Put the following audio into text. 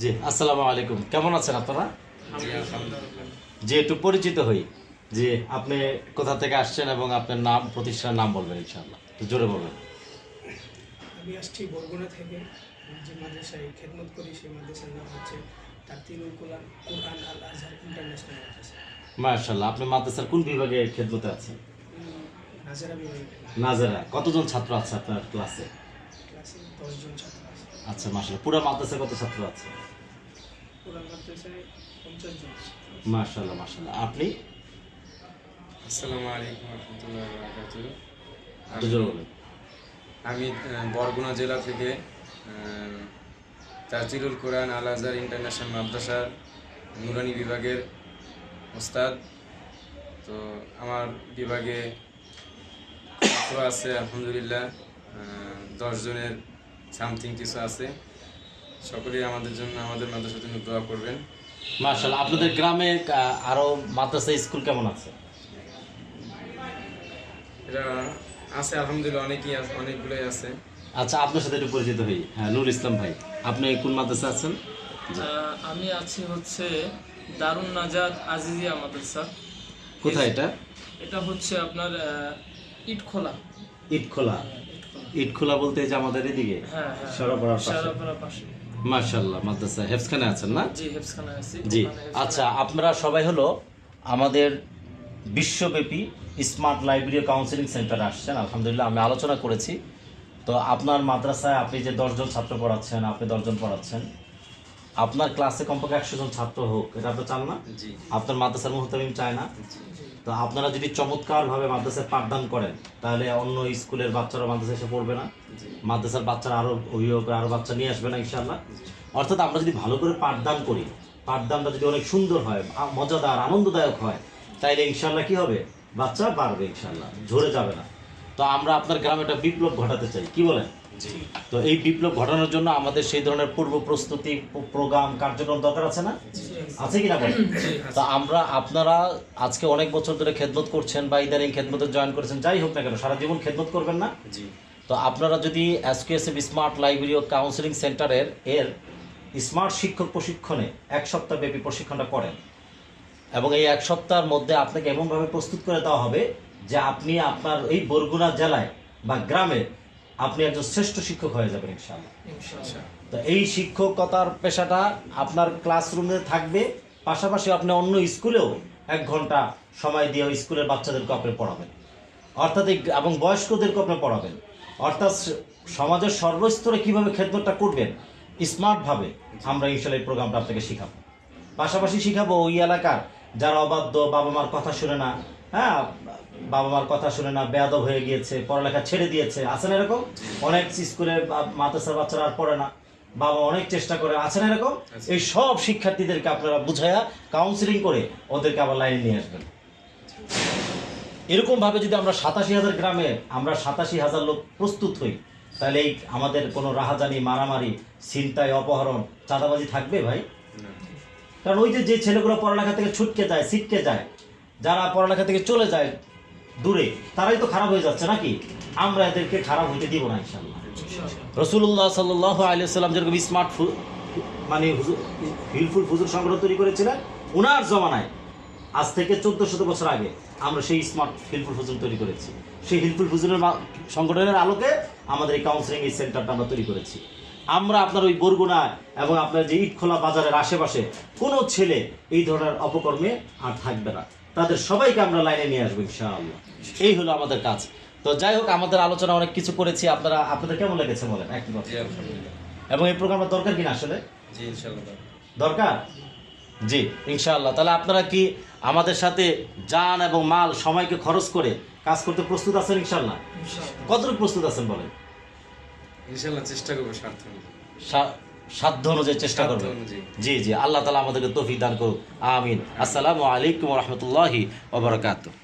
জি, আসসালামু আলাইকুম। কেমন আছেন আপনারা? জি, একটু পরিচিত হই। জি, আপনি কোথা থেকে আসছেন এবং আপনার নাম, প্রতিষ্ঠানের নাম বলবেন ইনশাআল্লাহ। একটু জোরে বলবেন। আমি আসছি বরগুনা থেকে। যে মাদ্রাসায় খেদমত করি সেই মাদ্রাসার নাম হচ্ছে তারতিলুল কুরআন আল আজহার ইন্টারন্যাশনাল মাদ্রাসা। মাশাআল্লাহ। আপনি মাদ্রাসার কোন বিভাগে খেদমতে আছেন? নাজারা বিভাগে নাজেরা। কতজন ছাত্র আছে আপনার ক্লাসে? ক্লাসে 10 জন ছাত্র আছে। আচ্ছা, মাশাআল্লাহ। পুরো মাদ্রাসায় কত ছাত্র আছে? পুরা মাদ্রাসায় 50 জন আছে। মাশাআল্লাহ, মাশাআল্লাহ। আপনি? আসসালামু আলাইকুম রহমতুল্লাহ বারাকাতুহু। একটু জোরে বলবেন। আমি বরগুনা জেলা থেকে তারতিলুল কোরআন আল আজহার ইন্টারন্যাশনাল মাদ্রাসার নুরানি বিভাগের ওস্তাদ। তো আমার বিভাগে ছাত্র আছে আলহামদুলিল্লাহ 10 জনের সামথিং কিছু আছে। সকলেই আমাদের জন্য, আমাদের মাদ্রাসার জন্য দোয়া করবেন। মাশাআল্লাহ। আপনাদের গ্রামে আরো মাদ্রাসা স্কুল কেমন আছে? এটা আছে আলহামদুলিল্লাহ, অনেকেই আছে, অনেকগুলোই আছে। আচ্ছা, আপনার সাথে একটু পরিচিত হই। হ্যাঁ, নুর ইসলাম ভাই। আপনি কোন মাদ্রাসা আছেন? আমি আছি হচ্ছে দারুন নাজাত আজিজিয়া মাদ্রাসা। কোথায় এটা? এটা হচ্ছে আপনার ইটখোলা। ইটখোলা। ইটখোলা বলতে এই যে আমাদের এদিকে হ্যাঁ হ্যাঁ, সরাপাড়ার পাশে। সারাপাড়া পাশে। মাশাআল্লাহ। মাদ্রাসা হেফজখানে আছেন না? জি, হেফজখানায় আছি। জি। ওখানে হেফজখানায়। আচ্ছা, আপনারা সবাই হলো আমাদের বিশ্বব্যাপী স্মার্ট লাইব্রেরি কাউন্সিলিং সেন্টারে আসছেন। আলহামদুলিল্লাহ, আমি আলোচনা করেছি। তো আপনার মাদ্রাসায় আপনি যে 10 জন ছাত্র পড়াচ্ছেন, আপনি 10 জন পড়াচ্ছেন, আপনার ক্লাসে কমপক্ষে 100 জন ছাত্র হোক, এটা আপনি চান না? জি আপনার মাদ্রাসার মুহতামিম চায় না? তো আপনারা যদি চমৎকারভাবে মাদ্রাসায় পাঠদান করেন, তাহলে অন্য স্কুলের বাচ্চারা মাদ্রাসায় এসে পড়বে না? মাদ্রাসার বাচ্চারা আরও অভিভাবকরা আরও বাচ্চা নিয়ে আসবে না ইনশাআল্লাহ? অর্থাৎ আমরা যদি ভালো করে পাঠদান করি, পাঠদানটা যদি অনেক সুন্দর হয়, মজাদার, আনন্দদায়ক হয়, তাইলে ইনশাআল্লাহ কি হবে? বাচ্চা বাড়বে ইনশাআল্লাহ, ঝরে যাবে না। তো আমরা আপনার গ্রামে একটা বিপ্লব ঘটাতে চাই, কি বলেন? তো এই বিপ্লব ঘটানোর জন্য আমাদের সেই ধরনের পূর্ব প্রস্তুতি, প্রোগ্রাম, কার্যক্রম দরকার আছে না? আছে কি না বলেন? তো আমরা, আপনারা আজকে অনেক বছর ধরে খেদমত করছেন বা ইদানিং খেদমতে জয়েন করেছেন, যাই হোক না কেন, সারা জীবন খেদমত করবেন না? জি তো আপনারা যদি এসকেএসএফ স্মার্ট লাইব্রেরি ও কাউন্সিলিং সেন্টারের স্মার্ট শিক্ষক প্রশিক্ষণে 1 সপ্তাহ ব্যাপী প্রশিক্ষণটা করেন, এবং এই 1 সপ্তাহের মধ্যে আপনাকে এমনভাবে প্রস্তুত করে দেওয়া হবে যে আপনি আপনার এই বরগুনা জেলায় বা গ্রামে আপনি একজন শ্রেষ্ঠ শিক্ষক হয়ে যাবেন ইনশাআল্লাহ। ইনশাআল্লাহ। তো এই শিক্ষকতার পেশাটা আপনার ক্লাসরুমে থাকবে, পাশাপাশি আপনি অন্য স্কুলেও 1 ঘন্টা সময় দিয়ে ওই স্কুলের বাচ্চাদেরকে আপনি পড়াবেন, অর্থাৎ এবং বয়স্কদেরকে আপনি পড়াবেন। অর্থাৎ সমাজের সর্বস্তরে কীভাবে খেদমতটা করবেন স্মার্টভাবে, আমরা ইনশাআল্লাহ এই প্রোগ্রামটা আপনাকে শিখাবো। পাশাপাশি শিখাবো ওই এলাকার যারা অবাধ্য, বাবা মার কথা শুনে না, হ্যাঁ, বাবা মার কথা শুনে না, বেয়াদব হয়ে গিয়েছে, পড়ালেখা ছেড়ে দিয়েছে, আছে না এরকম? অনেক স্কুলে মাদ্রাসার বাচ্চারা আর পড়ে না, বাবা অনেক চেষ্টা করে, আছে না এরকম? এই সব শিক্ষার্থীদেরকে আপনারা বুঝাইয়া কাউন্সিলিং করে ওদেরকে আবার লাইনে নিয়ে আসবেন। এরকমভাবে যদি আমরা 87,000 গ্রামে আমরা 87,000 লোক প্রস্তুত হই, তাহলে এই আমাদের কোনো রাহাজানি, মারামারি, ছিনতাই, অপহরণ, চাঁদাবাজি থাকবে ভাই? কারণ ওই যে ছেলেগুলো পড়ালেখা থেকে ছুটকে যায়, ছিটকে যায়, যারা পড়ালেখা থেকে চলে যায় দূরে, তারাই তো খারাপ হয়ে যাচ্ছে নাকি? আমরা এদেরকে খারাপ হইতে দিব না ইনশাআল্লাহ। রাসূলুল্লাহ সাল্লাল্লাহু আলাইহি ওয়াসাল্লাম যেরকম স্মার্ট মানে হিলফুল ফুজুর সংগঠন তৈরি করেছিলেন, ওনার জমানায় আজ থেকে 1400 বছর আগে আমরা সেই স্মার্ট হিলফুল ফুজুর তৈরি করেছি। সেই হিলফুল ফুজুরের সংগঠনের আলোকে আমাদের এই কাউন্সিলিং এই সেন্টারটা আমরা তৈরি করেছি। আমরা আপনার ওই বরগুনা এবং আপনার যে ইটখোলা বাজারের আশেপাশে কোনো ছেলে এই ধরনের অপকর্মে আর থাকবে না, তাদের সবাইকে আমরা লাইনে নিয়ে আসবো ইনশাআল্লাহ। এই হলো আমাদের কাজ। তো যাই হোক, আমাদের আলোচনা অনেক কিছু করেছি, আপনাদের কেমন লেগেছে বলেন একটু? জি আলহামদুলিল্লাহ। এবং এই প্রোগ্রামটা দরকার কিনা আসলে? জি ইনশাআল্লাহ দরকার। জি ইনশাআল্লাহ। তাহলে আপনারা কি আমাদের সাথে জান এবং মাল সময়কে খরচ করে কাজ করতে প্রস্তুত আছেন ইনশাআল্লাহ? কতটুকু প্রস্তুত আছেন বলেন? ইনশাআল্লাহ চেষ্টা করবো সাধ্য অনুযায়ী চেষ্টা করবেন। জি জি, আল্লাহ তাআলা আমাদেরকে তৌফিক দান করুক, আমিন। আসসালামু আলাইকুম ওয়া রাহমাতুল্লাহি ওয়া বারাকাতুহু।